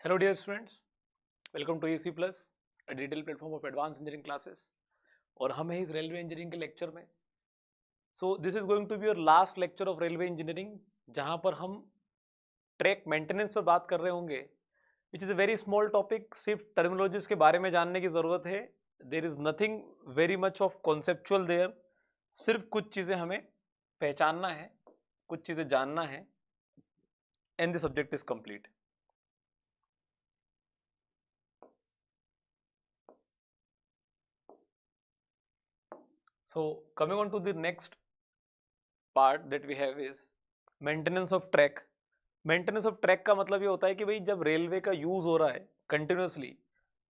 Hello dear students, welcome to EC Plus, a digital platform of advanced engineering classes. और हम हैं इस railway engineering के lecture में. So this is going to be your last lecture of railway engineering, जहां पर हम track maintenance पर बात कर रहे होंगे, which is a very small topic. सिर्फ टर्मिनोलॉजीज के बारे में जानने की ज़रूरत है. There is nothing very much of conceptual there. सिर्फ कुछ चीज़ें हमें पहचानना है, कुछ चीज़ें जानना है, and the subject is complete. So coming on to the next part that we have is maintenance of track. Maintenance of track का मतलब ये होता है कि भाई जब रेलवे का यूज हो रहा है कंटिन्यूसली,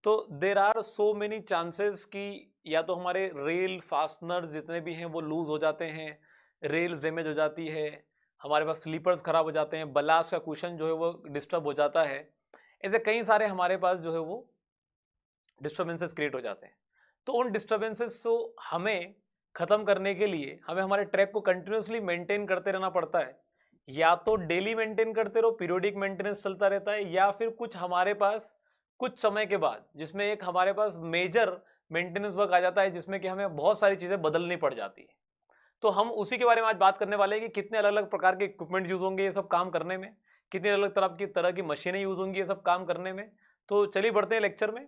तो there are so many chances कि या तो हमारे रेल फास्टनर्स जितने भी हैं वो लूज हो जाते हैं, रेल्स डैमेज हो जाती है, हमारे पास स्लीपर्स खराब हो जाते हैं, बलास्ट का कुशन जो है वो डिस्टर्ब हो जाता है. ऐसे कई सारे हमारे पास जो है वो डिस्टर्बेंसेस क्रिएट हो जाते हैं. तो उन डिस्टर्बेंसेस को हमें खत्म करने के लिए हमें हमारे ट्रैक को कंटिन्यूसली मेंटेन करते रहना पड़ता है. या तो डेली मेंटेन करते रहो, पीरियोडिक मेंटेनेंस चलता रहता है, या फिर कुछ हमारे पास कुछ समय के बाद जिसमें एक हमारे पास मेजर मेंटेनेंस वर्क आ जाता है, जिसमें कि हमें बहुत सारी चीजें बदलनी पड़ जाती है. तो हम उसी के बारे में आज बात करने वाले हैं कि कितने अलग अलग प्रकार के इक्विपमेंट यूज होंगे ये सब काम करने में, कितनी अलग तरह की मशीनें यूज होंगी ये सब काम करने में. तो चलिए बढ़ते हैं लेक्चर में.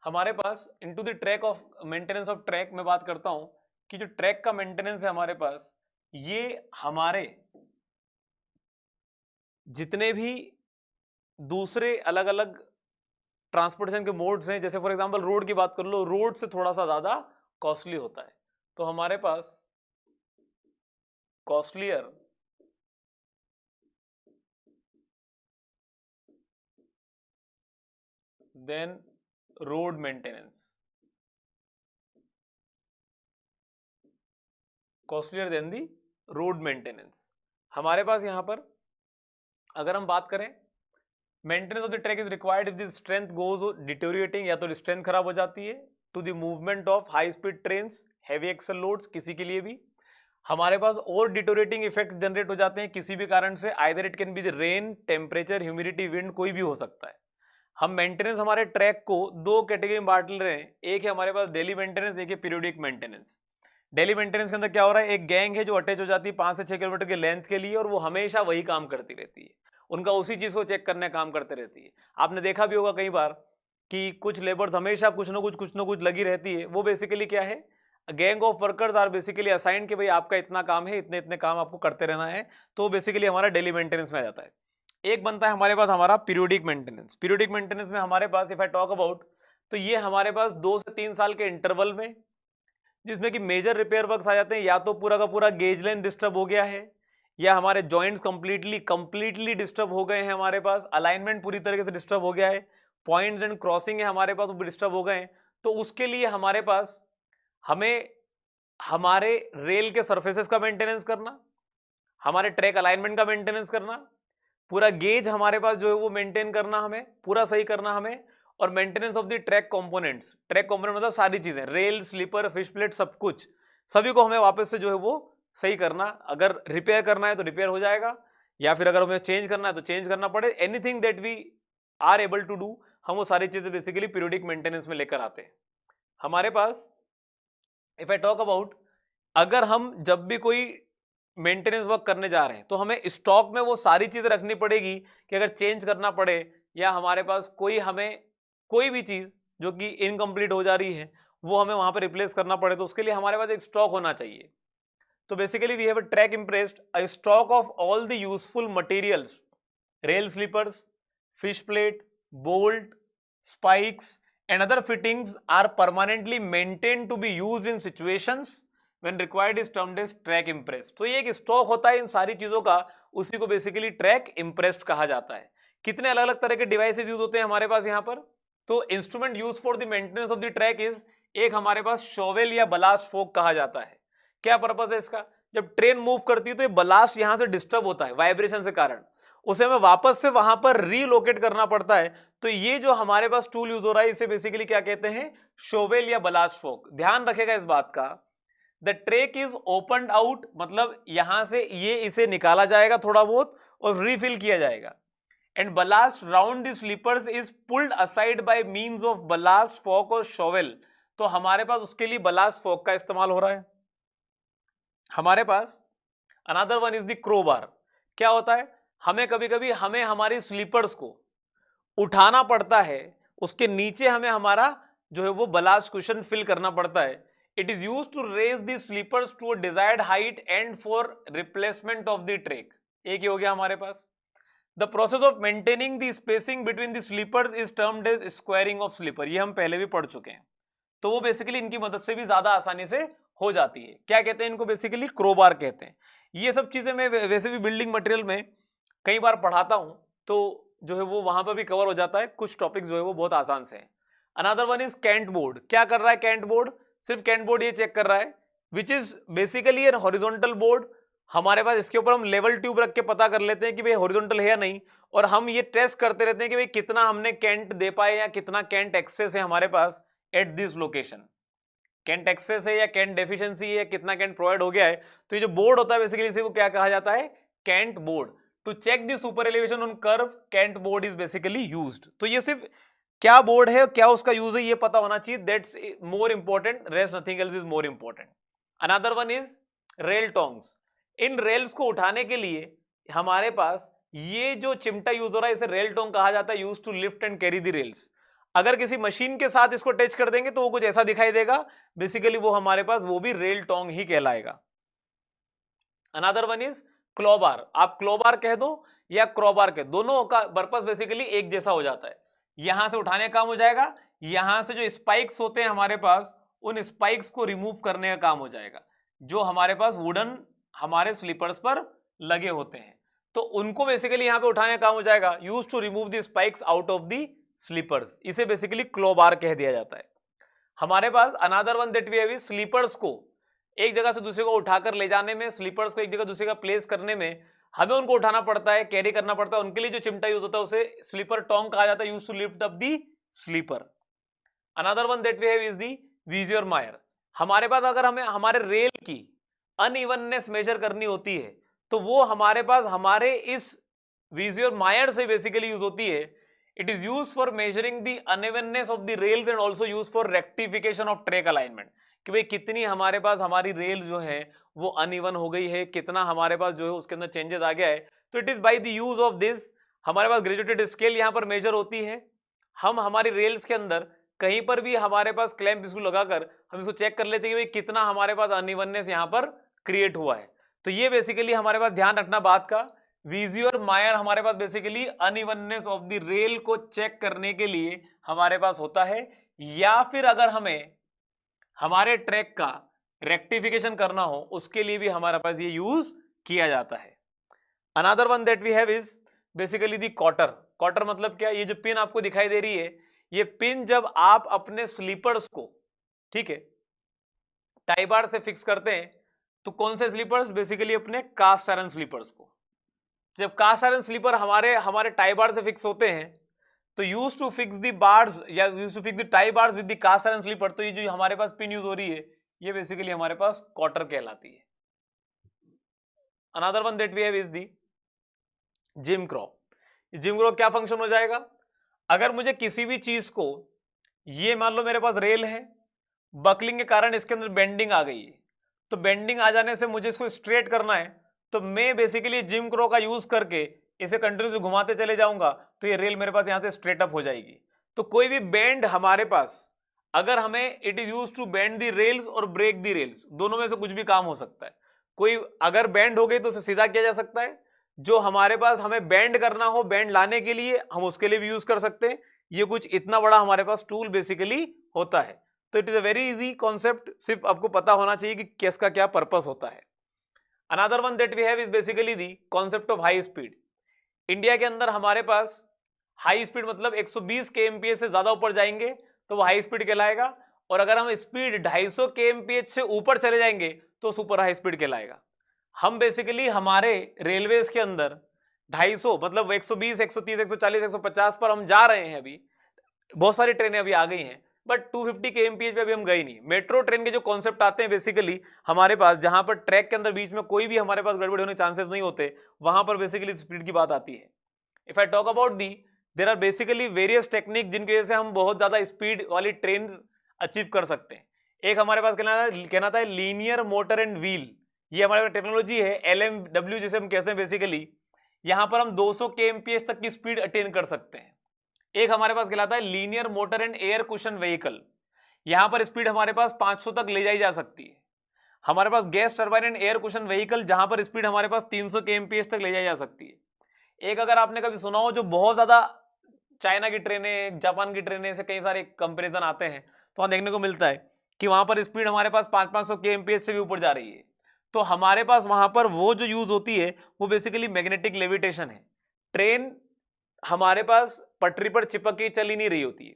हमारे पास into the track of maintenance of track में बात करता हूं कि जो ट्रैक का मेंटेनेंस है हमारे पास, ये हमारे जितने भी दूसरे अलग अलग ट्रांसपोर्टेशन के मोड्स हैं, जैसे फॉर एग्जांपल रोड की बात कर लो, रोड से थोड़ा सा ज्यादा कॉस्टली होता है. तो हमारे पास costlier than road maintenance, costlier than the road maintenance. हमारे पास यहां पर अगर हम बात करें, maintenance of the track is required if the strength goes deteriorating, या तो स्ट्रेंथ खराब हो जाती है to the movement of high speed trains, heavy axle loads, किसी के लिए भी हमारे पास और डिटोरिएटिंग इफेक्ट जनरेट हो जाते हैं किसी भी कारण से. Either it can be the rain, temperature, humidity, wind, कोई भी हो सकता है. हम मेंटेनेंस हमारे ट्रैक को दो कैटेगरी में बांट रहे हैं. एक है हमारे पास डेली मेंटेनेंस, एक है पीरियोडिक मेंटेनेंस. डेली मेंटेनेंस के अंदर क्या हो रहा है, एक गैंग है जो अटैच हो जाती है 5 से 6 किलोमीटर के लेंथ के लिए, और वो हमेशा वही काम करती रहती है, उनका उसी चीज को चेक करने काम करते रहती है. आपने देखा भी होगा कई बार कि कुछ लेबर्स हमेशा कुछ ना कुछ लगी रहती है. वो बेसिकली क्या है, gang of workers are basically assign कि भाई आपका इतना काम है, इतने इतने काम आपको करते रहना है. तो बेसिकली हमारा डेली मेंटेनेंस में आ जाता है. एक बनता है हमारे पास हमारा पीरियोडिक मेंटेनेंस. पीरियोडिक मेंटेनेंस में हमारे पास इफ आई टॉक अबाउट, तो ये हमारे पास 2 से 3 साल के इंटरवल में, जिसमें कि मेजर रिपेयर वर्क्स आ जाते हैं. या तो पूरा का पूरा गेज लाइन डिस्टर्ब हो गया है, या हमारे जॉइंट्स कंप्लीटली डिस्टर्ब हो गए हैं, हमारे पास अलाइनमेंट पूरी तरीके से डिस्टर्ब हो गया है, पॉइंट्स एंड क्रॉसिंग है हमारे पास वो डिस्टर्ब हो गए हैं. तो उसके लिए हमारे पास हमें हमारे रेल के सरफेसेस का मेंटेनेंस करना, हमारे ट्रैक अलाइनमेंट का मेंटेनेंस करना, पूरा गेज हमारे पास जो है वो मेंटेन करना, हमें पूरा सही करना हमें, और maintenance of the track components. Track component मतलब सारी चीजें, रेल, स्लीपर, फिश प्लेट, सब कुछ, सभी को हमें वापस से जो है वो सही करना. अगर रिपेयर करना है तो रिपेयर हो जाएगा, या फिर अगर हमें चेंज करना है तो चेंज करना पड़े. Anything that we are able to do, हम वो सारी चीजें बेसिकली पीरियोडिक मेंटेनेंस में लेकर आते हैं. हमारे पास इफ आई टॉक अबाउट, अगर हम जब भी कोई मेंटेनेंस वर्क करने जा रहे हैं तो हमें स्टॉक में वो सारी चीजें रखनी पड़ेगी कि अगर चेंज करना पड़े, या हमारे पास हमें कोई भी चीज जो कि इनकम्प्लीट हो जा रही है वो हमें वहां पर रिप्लेस करना पड़े, तो उसके लिए हमारे पास एक स्टॉक होना चाहिए. तो basically we have a track imprest a stock of all the useful materials, rail sleepers, fish plate, bolt, spikes and other fittings are permanently maintained to be used in situations when required is termed as track impressed. तो ये एक stock होता है इन सारी चीजों का, उसी को बेसिकली ट्रैक इम्प्रेस्ड कहा जाता है. कितने अलग अलग तरह के डिवाइसेस यूज होते हैं हमारे पास यहाँ पर. तो instrument use for the maintenance of the track is, एक हमारे पास शोवेल या बलास्ट फोक कहा जाता है. क्या पर्पज है इसका, जब ट्रेन मूव करती है तो ये बलास्ट यहां से डिस्टर्ब होता है वाइब्रेशन से कारण, उसे हमें वापस से वहां पर रीलोकेट करना पड़ता है. तो ये जो हमारे पास टूल यूज हो रहा है इसे बेसिकली क्या कहते हैं, शोवेल या बलास्ट फोक. ध्यान रखेगा इस बात का, the track is opened out, मतलब यहां से ये इसे निकाला जाएगा थोड़ा बहुत और रीफिल किया जाएगा. and ballast round the sleepers is pulled aside by means of ballast fork or shovel, तो हमारे पास उसके लिए ballast fork का इस्तेमाल हो रहा है। हमारे पास another one is the crowbar। क्या होता है, हमें कभी कभी हमें हमारी स्लीपर्स को उठाना पड़ता है, उसके नीचे हमें हमारा जो है वो बलास्ट कुशन फिल करना पड़ता है। It is used to raise the sleepers to a desired height and for replacement of the track. एक ही हो गया हमारे पास। The process of maintaining the spacing between the sleepers is termed as squaring of sleeper. ये हम पहले भी पढ़ चुके हैं, तो वो बेसिकली इनकी मदद से भी ज्यादा आसानी से हो जाती है। क्या कहते हैं इनको, बेसिकली क्रोबार कहते हैं। ये सब चीजें मैं वैसे भी बिल्डिंग मटेरियल में कई बार पढ़ाता हूं, तो जो है वो वहां पर भी कवर हो जाता है, कुछ टॉपिक्स जो है वो बहुत आसान से हैं। Another one is cant board. क्या कर रहा है कैंट बोर्ड, सिर्फ कैंट बोर्ड ये चेक कर रहा है, which is basically an horizontal board. हमारे पास इसके ऊपर हम लेवल ट्यूब रख के पता कर लेते हैं कि भाई हॉरिजॉन्टल है या नहीं, और हम ये टेस्ट करते रहते हैं कि भाई कितना हमने कैंट दे पाए या कितना कैंट एक्सेस है हमारे पास at this location. Cant access है या कैंट डेफिशिएंसी है या कितना कैंट प्रोवाइड हो गया है। तो ये जो बोर्ड होता है बेसिकली इसी को क्या कहा जाता है, cant board. To check the super elevation on curve, cant board is basically used. तो ये सिर्फ क्या बोर्ड है, क्या उसका यूज है, ये पता होना चाहिए, that's more important, rest nothing else is more important. Another one is rail tongs. In rails को उठाने के लिए हमारे पास ये जो चिमटा यूज हो रहा है इसे रेल टोंग कहा जाता है, use to lift and carry the rails. अगर किसी मशीन के साथ इसको टच कर देंगे तो वो कुछ ऐसा दिखाई देगा, बेसिकली वो हमारे पास वो भी रेल टोंग ही कहलाएगा। Another one is crowbar. आप क्लोबार कह दो या क्रोबार कह, दोनों का पर्पस बेसिकली एक जैसा हो जाता है। यहां से उठाने का काम हो जाएगा, यहां से जो स्पाइक्स होते हैं हमारे पास उन स्पाइक्स को रिमूव करने का काम हो जाएगा, जो हमारे पास वुडन हमारे स्लीपर्स पर लगे होते हैं, तो उनको बेसिकली यहां पे उठाने का काम हो जाएगा, use to remove the spikes out of the sleepers. इसे बेसिकली क्लोबार कह दिया जाता है। हमारे पास another one that we have is sleepers को एक जगह से दूसरे को उठाकर ले जाने में, स्लीपर्स को एक जगह दूसरे का प्लेस करने में हमें उनको उठाना पड़ता है, कैरी करना पड़ता है। उनके लिए जो चिमटा यूज होता है उसे स्लीपर टोंग कहा जाता है, use to lift up the sleeper. Another one that we have is the विजियर मायर। हमारे पास अगर हमें हमारे रेल की अनइवननेस मेजर करनी होती है तो वो हमारे पास हमारे इस विजियर मायर से बेसिकली यूज होती है। It is use for measuring the unevenness of the rails and also use for rectification of track alignment, कि भाई कितनी हमारे पास हमारी रेल जो है वो अनइवन हो गई है, कितना हमारे पास जो है उसके अंदर चेंजेस आ गया है। तो it is by the use of this, हमारे पास ग्रेजुएटेड स्केल यहाँ पर मेजर होती है। हम हमारी रेल्स के अंदर कहीं पर भी हमारे पास क्लैंप इसको लगाकर हम इसको चेक कर लेते हैं कि भाई कितना हमारे पास अनइवननेस यहाँ पर क्रिएट हुआ है। तो ये बेसिकली हमारे पास ध्यान रखना बात का, विजियर मायर हमारे पास basically unevenness of the rail को चेक करने के लिए हमारे पास होता है, या फिर अगर हमें हमारे ट्रैक का रेक्टिफिकेशन करना हो उसके लिए भी हमारे पास ये यूज किया जाता है। Another one that we have is basically the cotter. Cotter मतलब क्या, ये जो पिन आपको दिखाई दे रही है, ये पिन जब आप अपने स्लीपर्स को, ठीक है, टाई बार से फिक्स करते हैं, तो कौन से स्लीपर्स, बेसिकली अपने कास्ट आयरन स्लीपर्स को। जब कास्ट आयरन स्लीपर हमारे टाई बार से फिक्स होते हैं तो use to fix the bars या use to fix the tie bars with the cast iron sleeper, तो ये जो हमारे पास पिन यूज हो रही है ये बेसिकली हमारे पास कॉटर कहलाती है। Another one that we have is the jim crow. Jim crow क्या फंक्शन हो जाएगा, अगर मुझे किसी भी चीज को, ये मान लो मेरे पास रेल है, बकलिंग के कारण इसके अंदर बेंडिंग आ गई है, तो बेंडिंग आ जाने से मुझे इसको स्ट्रेट करना है, तो मैं बेसिकली जिम क्रो का यूज करके इसे कंटिन्यूसली घुमाते चले जाऊंगा तो ये रेल मेरे पास यहां से स्ट्रेट अप हो जाएगी। तो कोई भी बेंड हमारे पास, अगर हमें, it is use to bend the rails और ब्रेक द रेल्स, दोनों में से कुछ भी काम हो सकता है। कोई अगर बेंड हो गई तो उसे सीधा किया जा सकता है, जो हमारे पास हमें बेंड करना हो, बेंड लाने के लिए हम उसके लिए भी यूज कर सकते हैं। ये कुछ इतना बड़ा हमारे पास टूल बेसिकली होता है। तो it is a very easy concept, सिर्फ आपको पता होना चाहिए कि किसका क्या पर्पस होता है। Another one that we have is basically the concept of high speed. India के अंदर हमारे पास हाई स्पीड मतलब 120 kmph से ज्यादा ऊपर जाएंगे तो वो हाई स्पीड कहलाएगा, और अगर हम स्पीड 250 kmph से ऊपर चले जाएंगे तो सुपर हाई स्पीड कहलाएगा। हम बेसिकली हमारे रेलवेज के अंदर 250 मतलब 120, 130, 140, 150 पर हम जा रहे हैं। अभी बहुत सारी ट्रेनें अभी आ गई हैं, बट 250 kmph पे अभी हम गए नहीं। मेट्रो ट्रेन के जो कॉन्सेप्ट आते हैं बेसिकली हमारे पास, जहां पर ट्रैक के अंदर बीच में कोई भी हमारे पास गड़बड़ होने के चांसेस नहीं होते, वहां पर बेसिकली स्पीड की बात आती है। If I talk about the, there are basically various technique जिनकी वजह से हम बहुत ज्यादा स्पीड वाली ट्रेन अचीव कर सकते हैं। एक हमारे पास कहना था लीनियर मोटर एंड व्हील, ये हमारे पास टेक्नोलॉजी है LMW जिसे हम कहते हैं बेसिकली। यहां पर हम 200 kmph तक की स्पीड अटेन कर सकते हैं। एक हमारे पास कहलाता है linear motor and air cushion vehicle, यहां पर स्पीड हमारे पास 500 तक ले जाई जा सकती है। हमारे पास gas turbine and air cushion vehicle, जहां पर स्पीड हमारे पास 300 kmph तक ले जाई जा सकती है। एक अगर आपने कभी सुना हो जो बहुत ज्यादा चाइना की ट्रेनें, जापान की ट्रेनें से कई सारे कंपेरिजन आते हैं, तो वहां देखने को मिलता है कि वहां पर स्पीड हमारे पास 500 kmph से भी ऊपर जा रही है। तो हमारे पास वहां पर वो जो यूज होती है वो बेसिकली मैग्नेटिक लेविटेशन है। ट्रेन हमारे पास पटरी पर चिपक के चल ही नहीं रही होती है,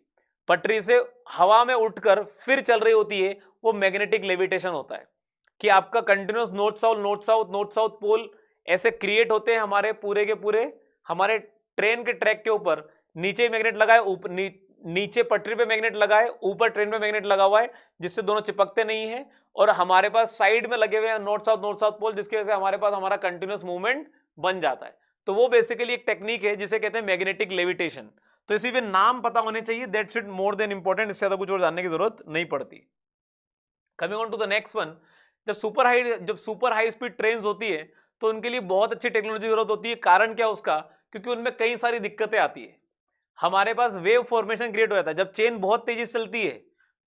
पटरी से हवा में उठकर फिर चल रही होती है, वो मैग्नेटिक लेविटेशन होता है। कि आपका continuous north south north south north south pole ऐसे क्रिएट होते हैं हमारे पूरे के पूरे हमारे ट्रेन के ट्रैक के ऊपर। नीचे मैग्नेट लगाए, ऊपर नीचे पटरी पे मैग्नेट लगाए, ऊपर ट्रेन पे मैग्नेट लगा हुआ है, जिससे दोनों चिपकते नहीं है। और हमारे पास साइड में लगे हुए हैं नॉर्थ साउथ पोल, जिसकी वजह से हमारे पास हमारा कंटिन्यूस मूवमेंट बन जाता है। तो वो बेसिकली एक टेक्निक है जिसे कहते हैं मैग्नेटिक लेविटेशन। तो इसी पे नाम पता होने चाहिए, that's it, more than important, इससे ज्यादा कुछ और जानने की जरूरत नहीं पड़ती। Coming on to the next one, जब सुपर हाई स्पीड ट्रेन होती है तो उनके लिए बहुत अच्छी टेक्नोलॉजी जरूरत होती है। कारण क्या उसका? क्योंकि उनमें कई सारी दिक्कतें आती है। हमारे पास वेव फॉर्मेशन क्रिएट हो जाता है जब चेन बहुत तेजी से चलती है।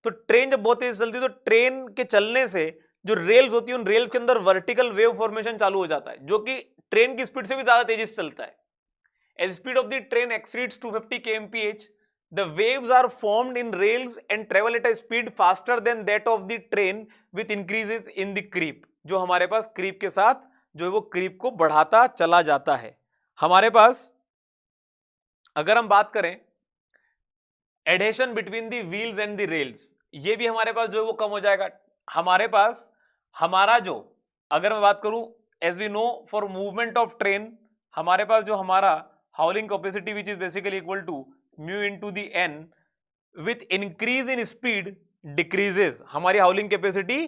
तो ट्रेन जब बहुत तेजी से चलती है तो ट्रेन के चलने से जो रेल्स होती है उन रेल्स के अंदर वर्टिकल वेव फॉर्मेशन चालू हो जाता है, जो कि ट्रेन की स्पीड से भी ज्यादा तेजी से चलता है। As speed of the train exceeds 250 kmph, the waves are formed in rails and travel at a speed faster than that of the train with increases in the creep. जो हमारे पास क्रीप के साथ जो है वो क्रीप को बढ़ाता चला जाता है। हमारे पास अगर हम बात करें adhesion between the wheels and the rails, ये भी हमारे पास जो है वो कम हो जाएगा। हमारे पास हमारा जो, अगर मैं बात करूं as we know for movement of train, हमारे पास जो हमारा hauling capacity which is basically equal to mu into the N, with increase in speed decreases, हमारी हाउलिंग कैपेसिटी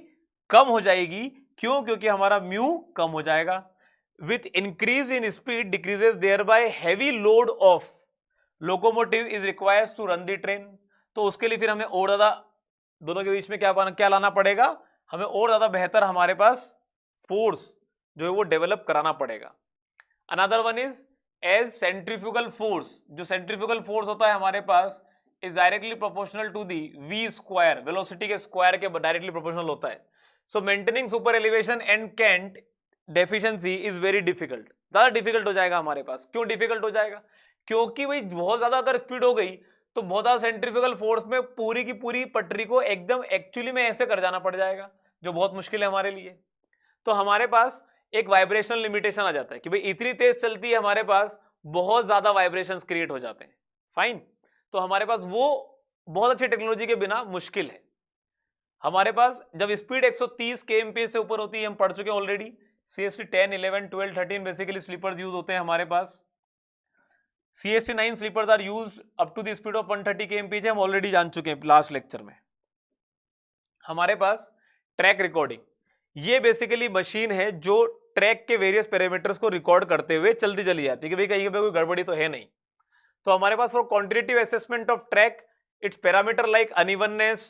कम हो जाएगी। क्यों? क्योंकि हमारा म्यू कम हो जाएगा। With increase in speed decreases thereby heavy load of locomotive is requires to run the train. तो उसके लिए फिर हमें और ज्यादा दोनों के बीच में क्या लाना पड़ेगा? हमें और ज्यादा बेहतर हमारे पास फोर्स जो है वो डेवलप कराना पड़ेगा। Another one is as centrifugal force, जो सेंट्रीफ्यूगल फोर्स होता है हमारे पास is directly proportional to the V square, velocity के स्क्वायर के डायरेक्टली प्रोपोर्शनल होता है। So maintaining super elevation and cant deficiency is very difficult, ज्यादा डिफिकल्ट हो जाएगा हमारे पास। क्यों डिफिकल्ट हो जाएगा? क्योंकि भाई बहुत ज्यादा अगर स्पीड हो गई तो बहुत ज्यादा सेंट्रीफ्यूगल फोर्स में पूरी की पूरी पटरी को एकदम एक्चुअली में ऐसे कर जाना पड़ जाएगा, जो बहुत मुश्किल है हमारे लिए। तो हमारे पास एक वाइब्रेशनल लिमिटेशन आ जाता है कि भाई इतनी तेज चलती है, हमारे पास बहुत ज्यादा वाइब्रेशंस क्रिएट हो जाते हैं। फाइन, तो हमारे पास वो बहुत अच्छी टेक्नोलॉजी के बिना मुश्किल है। हमारे पास जब स्पीड 130 kmph से ऊपर होती है, हम पढ़ चुके हैं already, CST 10, 11, 12, 13 basically sleepers use होते हैं हमारे पास। CST 9 sleepers are use up to the speed of 130 kmph, हम ऑलरेडी जान चुके हैं लास्ट लेक्चर में। हमारे पास ट्रैक रिकॉर्डिंग, ये बेसिकली मशीन है जो ट्रैक के वेरियस पैरामीटर्स को रिकॉर्ड करते हुए चलती चली जाती है कि भाई कहीं पे कोई गड़बड़ी तो है नहीं। तो हमारे पास for quantitative assessment of track, its parameter like unevenness,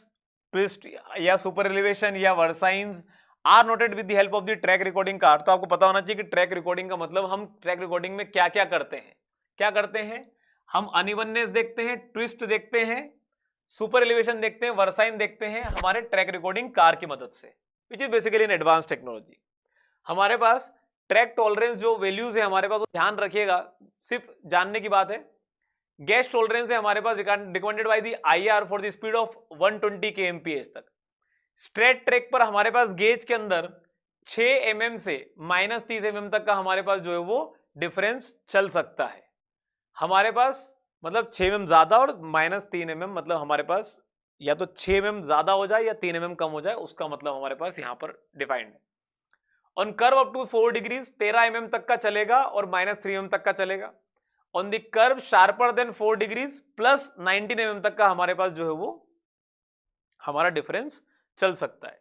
twist या सुपर एलिवेशन या versines are noted with the help of the track recording card. तो आपको पता होना चाहिए कि ट्रैक रिकॉर्डिंग का मतलब, हम ट्रैक रिकॉर्डिंग में क्या क्या करते हैं। क्या करते हैं? हम अनइवननेस देखते हैं, ट्विस्ट देखते हैं, सुपर एलिवेशन देखते हैं, वर्साइन देखते हैं हमारे ट्रैक रिकॉर्डिंग कार की मदद से, विच is basically an advance technology. हमारे पास ट्रैक टॉलरेंस जो वैल्यूज है हमारे पास, वो ध्यान रखिएगा, सिर्फ जानने की बात है। गैस टॉलरेंस है हमारे पास recommended by the IR for the speed of 120 kmph तक। स्ट्रेट ट्रैक पर हमारे पास गेज के अंदर 6 mm से -30 mm तक का हमारे पास जो है वो डिफरेंस चल सकता है। हमारे पास मतलब 6 mm ज्यादा और -3 mm, मतलब हमारे पास या तो 6 mm ज्यादा हो जाए या 3 mm कम हो जाए, उसका मतलब हमारे पास यहां पर डिफाइंड है। On curve up to 4 degrees 13 mm तक का चलेगा और -3 mm तक का चलेगा। On the curve sharper than 4 degrees plus 19 mm तक का हमारे पास जो है वो हमारा डिफरेंस चल सकता है।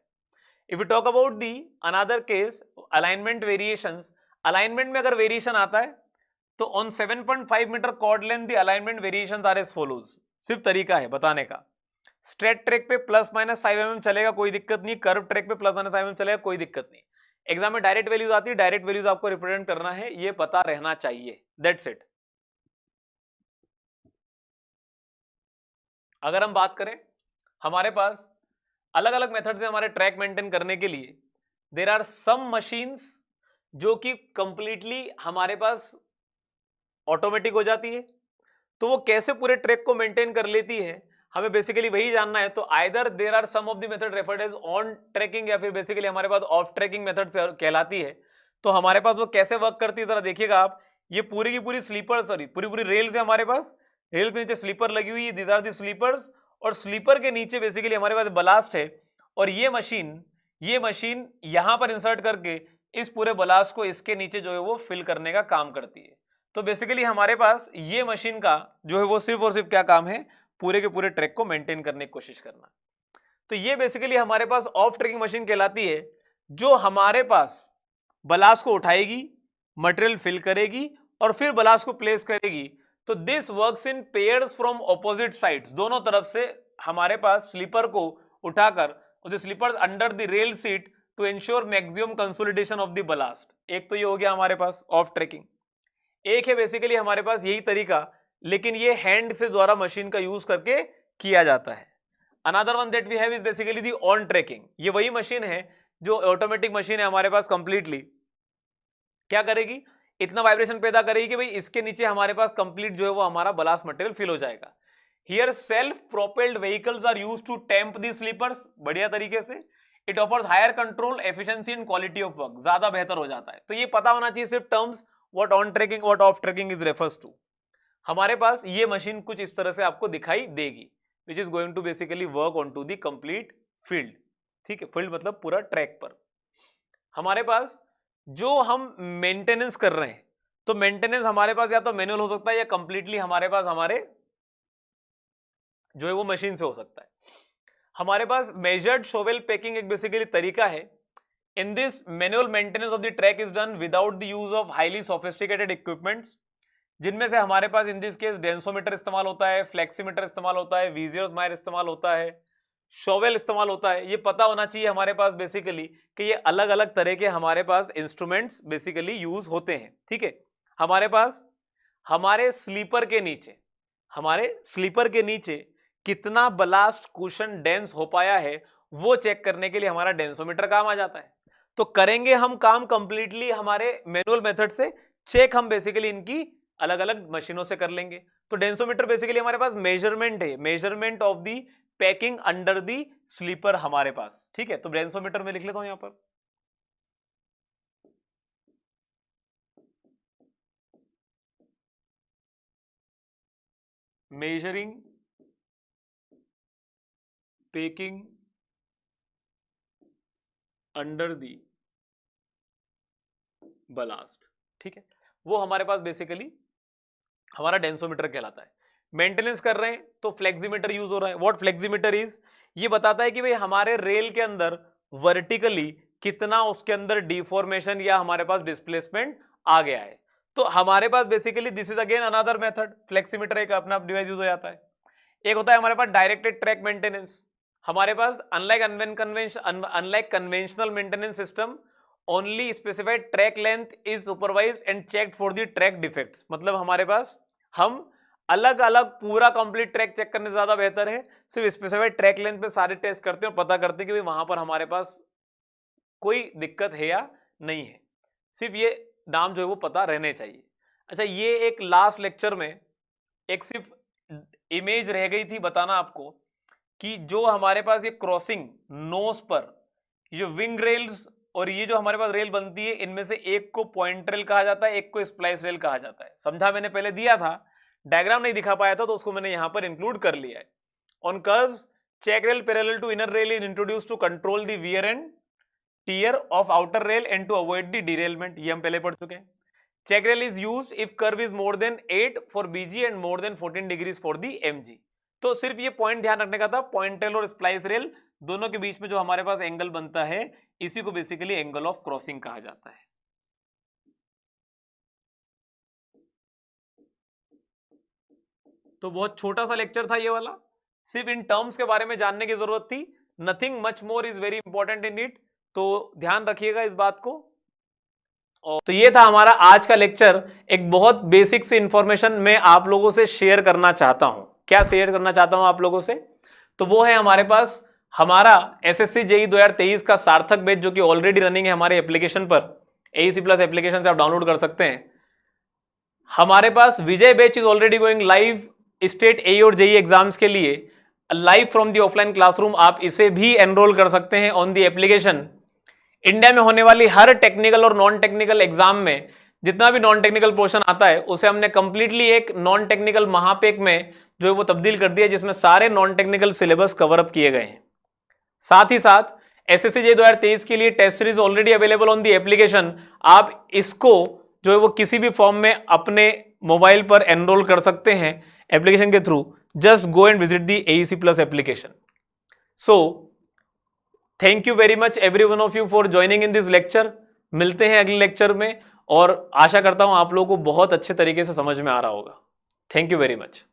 If you talk about the another case alignment variations, alignment में अगर वेरिएशन आता है तो on 7.5 metre chord length the alignment variations are as follows. सिर्फ तरीका है बताने का। स्ट्रेट ट्रैक पे ±5 mm चलेगा, कोई दिक्कत नहीं। कर्व ट्रैक पे ±5 mm चलेगा, कोई दिक्कत नहीं। एग्जाम में डायरेक्ट वैल्यूज आती है, डायरेक्ट वैल्यूज आपको रिप्रेजेंट करना है, ये पता रहना चाहिए, दैट्स इट। अगर हम बात करें, हमारे पास अलग अलग मेथड से हमारे ट्रैक मेंटेन करने के लिए देयर आर सम मशीन्स जो कि कंप्लीटली हमारे पास ऑटोमेटिक हो जाती है। तो वो कैसे पूरे ट्रैक को मेंटेन कर लेती है, हमें बेसिकली वही जानना है। तो either there are some of the method referred as on tracking, या फिर बेसिकली हमारे पास ऑफ ट्रैकिंग मेथड कहलाती है। तो हमारे पास वो कैसे वर्क करती है जरा देखिएगा आप। ये पूरी की पूरी स्लीपर, सॉरी पूरी पूरी रेल्स है हमारे पास, रेल के नीचे स्लीपर लगी हुई है, दीज आर दी स्लीपर्स, और स्लीपर के नीचे बेसिकली हमारे पास बलास्ट है, और ये मशीन यहां पर इंसर्ट करके इस पूरे बलास्ट को इसके नीचे जो है वो फिल करने का काम करती है। तो बेसिकली हमारे पास ये मशीन का जो है वो सिर्फ और सिर्फ क्या काम है, पूरे के पूरे ट्रैक को मेंटेन करने की कोशिश करना। तो ये बेसिकली हमारे पास ऑफ ट्रैकिंग मशीन कहलाती है, जो हमारे पास बलास्ट को उठाएगी, मटेरियल फिल करेगी और फिर बलास्ट को प्लेस करेगी। तो this works in pairs from opposite sides, दोनों तरफ से हमारे पास स्लीपर को उठाकर और sleeper under the rail seat to ensure maximum consolidation of the ballast. एक तो ये हो गया हमारे पास ऑफ ट्रैकिंग। एक है बेसिकली हमारे पास यही तरीका, लेकिन ये हैंड से द्वारा मशीन का यूज करके किया जाता है। Another one that we have is basically the on tracking. ये वही मशीन है जो ऑटोमेटिक मशीन है हमारे पास, कंप्लीटली क्या करेगी, इतना वाइब्रेशन पैदा करेगी कि भाई इसके नीचे हमारे पास कंप्लीट जो है वो हमारा बलास्ट मटेरियल फिल हो जाएगा। Here self propelled vehicles are used to tamp the sleepers, बढ़िया तरीके से। It offers higher control, efficiency and quality of work, ज्यादा बेहतर हो जाता है। तो ये पता होना चाहिए सिर्फ terms, what on tracking what of tracking is refers to. हमारे पास ये मशीन कुछ इस तरह से आपको दिखाई देगी, which is going to basically work on to the complete field. ठीक है, फील्ड मतलब पूरा ट्रैक पर। हमारे पास जो हम मेंटेनेंस कर रहे हैं, तो मेंटेनेंस हमारे पास या तो मैनुअल हो सकता है या कंप्लीटली हमारे पास हमारे जो है वो मशीन से हो सकता है। हमारे पास मेजर्ड शोवेल पैकिंग एक बेसिकली तरीका है। In this manual maintenance of the track is done without the use of highly sophisticated equipments, जिनमें से हमारे पास इन दिस केस डेंसोमीटर इस्तेमाल होता है, फ्लेक्सीमीटर इस्तेमाल होता है, वीजियर्स मायर इस्तेमाल होता है, शोवेल इस्तेमाल होता है। ये पता होना चाहिए हमारे पास बेसिकली कि ये अलग अलग तरह के हमारे पास इंस्ट्रूमेंट्स बेसिकली यूज होते हैं। ठीक है, हमारे पास हमारे स्लीपर के नीचे कितना बलास्ट कुशन डेंस हो पाया है वो चेक करने के लिए हमारा डेंसोमीटर काम आ जाता है। तो करेंगे हम काम कंप्लीटली हमारे मैनुअल मेथड से, चेक हम बेसिकली इनकी अलग अलग मशीनों से कर लेंगे। तो डेंसोमीटर बेसिकली हमारे पास मेजरमेंट है, measurement of the packing under the sleeper हमारे पास। ठीक है, तो डेंसोमीटर में लिख लेता हूं यहां पर, मेजरिंग पैकिंग अंडर दी बलास्ट। ठीक है, वो हमारे पास बेसिकली हमारा डेंसोमीटर कहलाता है। मेंटेनेंस कर रहे हैं तो फ्लेक्सीमीटर यूज हो रहा है। व्हाट फ्लेक्सीमीटर इज, ये बताता है कि भाई हमारे रेल के अंदर वर्टिकली कितना उसके अंदर डिफॉर्मेशन या हमारे पास डिस्प्लेसमेंट आ गया है। तो हमारे पास basically this is again another method, fleximeter एक अपना डिवाइस यूज हो जाता है। एक होता है हमारे पास डायरेक्टेड ट्रैक मेंटेनेंस। हमारे पास unlike conventional maintenance system, only specified track length is supervised and checked for the track defects. मतलब हमारे पास हम अलग अलग पूरा कंप्लीट ट्रैक चेक करने से ज्यादा बेहतर है सिर्फ स्पेसिफाइड ट्रैक लेंथ पे सारे टेस्ट करते हैं और पता करते हैं कि वहां पर हमारे पास कोई दिक्कत है या नहीं है। सिर्फ ये नाम जो है वो पता रहने चाहिए। अच्छा, ये एक लास्ट लेक्चर में एक सिर्फ इमेज रह गई थी बताना आपको कि जो हमारे पास ये क्रॉसिंग नोज पर ये विंग रेल्स और ये जो हमारे पास रेल बनती है, इनमें से एक को पॉइंट रेल कहा जाता है, एक को स्प्लाइस रेल कहा जाता है। समझा, मैंने पहले दिया था, डायग्राम नहीं दिखा पाया था तो उसको मैंने यहां पर इंक्लूड कर लिया है। On curves check rail parallel to inner rail is introduced to control the wear and tear of outer rail and to avoid the derailment, ये हम पहले पढ़ चुके हैं। Check rail is used if curve is more than 8 for BG and more than 14 degrees for the MG. तो सिर्फ ये point ध्यान रखने का था, पॉइंट रेल और स्प्लाइस रेल दोनों के बीच में जो हमारे पास एंगल बनता है इसी को बेसिकली एंगल ऑफ क्रॉसिंग कहा जाता है। तो बहुत छोटा सा लेक्चर था ये वाला, सिर्फ इन टर्म्स के बारे में जानने की जरूरत थी, nothing much more is very important in it, तो ध्यान रखिएगा इस बात को। और तो ये था हमारा आज का लेक्चर, एक बहुत बेसिक सी इंफॉर्मेशन मैं आप लोगों से शेयर करना चाहता हूं। क्या शेयर करना चाहता हूं आप लोगों से, तो वो है हमारे पास हमारा एसएससी जेईई 2023 का सार्थक बैच जो कि ऑलरेडी रनिंग है हमारे एप्लीकेशन पर, एईसी प्लस एप्लीकेशन से आप डाउनलोड कर सकते हैं। हमारे पास Vijay batch is already going live state AE और जेईई एग्जाम्स के लिए live from the offline classroom, आप इसे भी एनरोल कर सकते हैं ऑन दी एप्लीकेशन। इंडिया में होने वाली हर टेक्निकल और नॉन टेक्निकल एग्जाम में जितना भी नॉन टेक्निकल पोर्शन आता है उसे हमने कंप्लीटली एक नॉन टेक्निकल महापेक में जो है वो तब्दील कर दिया, जिसमें सारे non technical syllabus cover up किए गए हैं। साथ ही साथ एसएससी जेईई 2023 के लिए test series already available on the application, आप इसको जो है वो किसी भी फॉर्म में अपने मोबाइल पर एनरोल कर सकते हैं एप्लीकेशन के through. Just go and visit the AEC plus application. So thank you very much every one of you for joining in this lecture. मिलते हैं अगले लेक्चर में और आशा करता हूं आप लोगों को बहुत अच्छे तरीके से समझ में आ रहा होगा। Thank you very much.